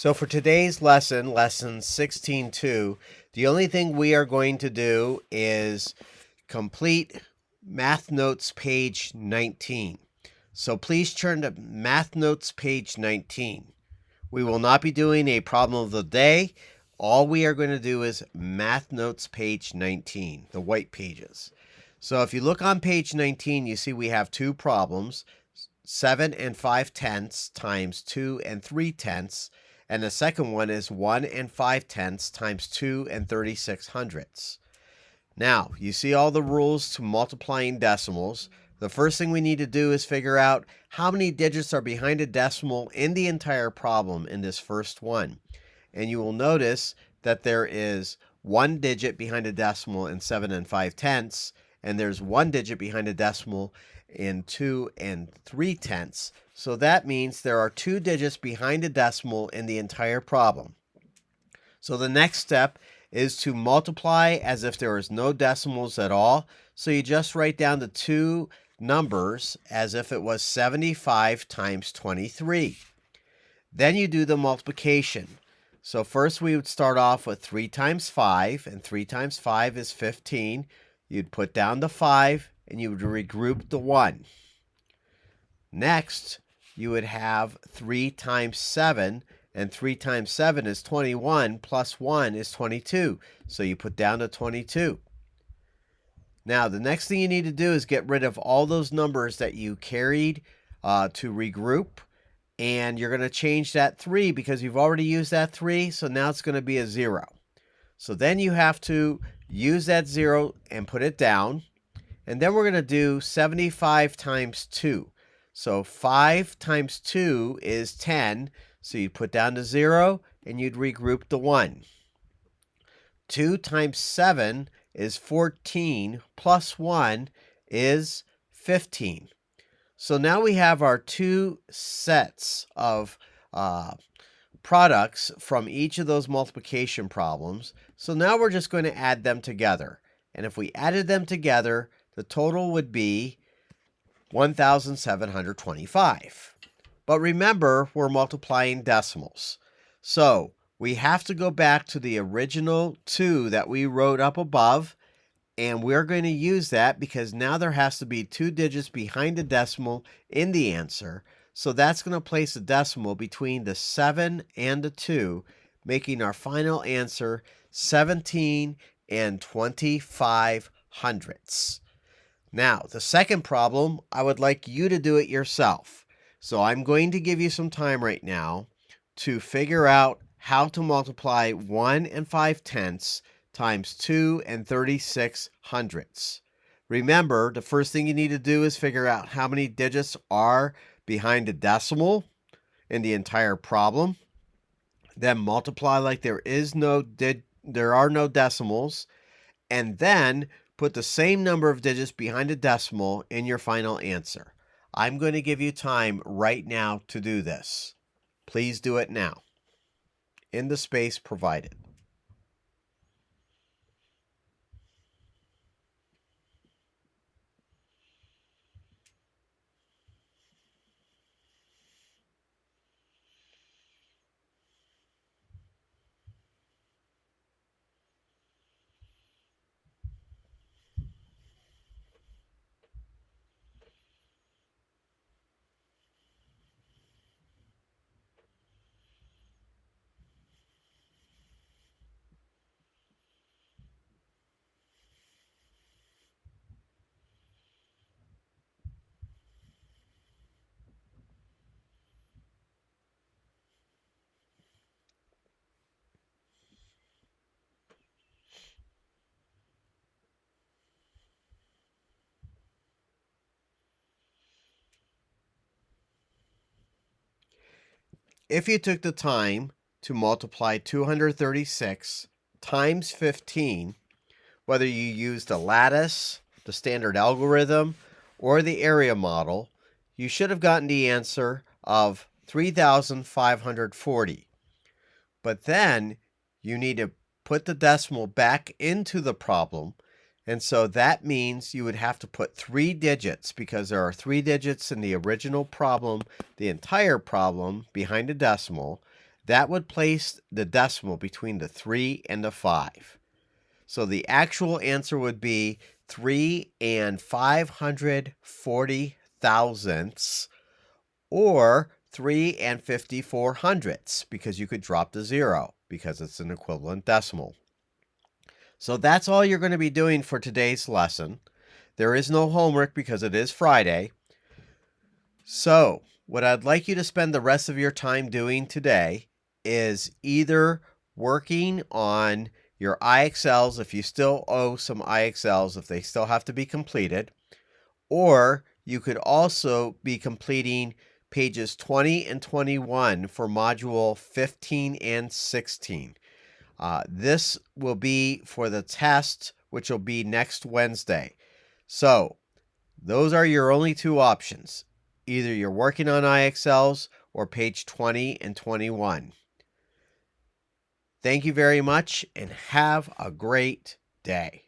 So for today's lesson, lesson 16.2, the only thing we are going to do is complete Math Notes page 19. So please turn to Math Notes page 19. We will not be doing a problem of the day. All we are going to do is Math Notes page 19, the white pages. So if you look on page 19, you see we have two problems, 7 and 5/10 times 2 and 3/10. And the second one is 1 and 5/10 times 2 and 36/100. Now, you see all the rules to multiplying decimals. The first thing we need to do is figure out how many digits are behind a decimal in the entire problem in this first one. And you will notice that there is one digit behind a decimal in 7 and 5/10, and there's one digit behind a decimal in 2 and 3/10. So that means there are two digits behind a decimal in the entire problem. So the next step is to multiply as if there is no decimals at all. So you just write down the two numbers as if it was 75 times 23. Then you do the multiplication. So first we would start off with 3 times 5, and 3 times 5 is 15. You'd put down the 5, and you would regroup the 1. Next, you would have 3 times 7, and 3 times 7 is 21, plus 1 is 22. So you put down the 22. Now, the next thing you need to do is get rid of all those numbers that you carried to regroup. And you're going to change that 3 because you've already used that 3. So now it's going to be a 0. So then you have to use that 0 and put it down. And then we're going to do 75 times 2. So 5 times 2 is 10. So you put down the 0 and you'd regroup the 1. 2 times 7 is 14 plus 1 is 15. So now we have our two sets of products from each of those multiplication problems. So now we're just going to add them together. And if we added them together, the total would be 1,725. But remember, we're multiplying decimals. So we have to go back to the original 2 that we wrote up above. And we're going to use that because now there has to be two digits behind a decimal in the answer. So that's going to place a decimal between the 7 and the 2, making our final answer 17 and 25/100. Now, the second problem, I would like you to do it yourself. So I'm going to give you some time right now to figure out how to multiply 1 and 5/10 times 2 and 36/100. Remember, the first thing you need to do is figure out how many digits are behind a decimal in the entire problem. Then multiply like there are no decimals, and then put the same number of digits behind a decimal in your final answer. I'm going to give you time right now to do this. Please do it now in the space provided. If you took the time to multiply 236 times 15, whether you used a lattice, the standard algorithm, or the area model, you should have gotten the answer of 3,540. But then you need to put the decimal back into the problem. And so that means you would have to put 3 digits because there are 3 digits in the original problem, the entire problem behind a decimal. that would place the decimal between the 3 and the 5. So the actual answer would be 3 and 540 thousandths, or 3 and 54 hundredths, because you could drop the 0 because it's an equivalent decimal. So that's all you're going to be doing for today's lesson. There is no homework because it is Friday. So what I'd like you to spend the rest of your time doing today is either working on your IXLs, if you still owe some IXLs, if they still have to be completed, or you could also be completing pages 20 and 21 for module 15 and 16. This will be for the test, which will be next Wednesday. So those are your only two options. Either you're working on IXLs or page 20 and 21. Thank you very much and have a great day.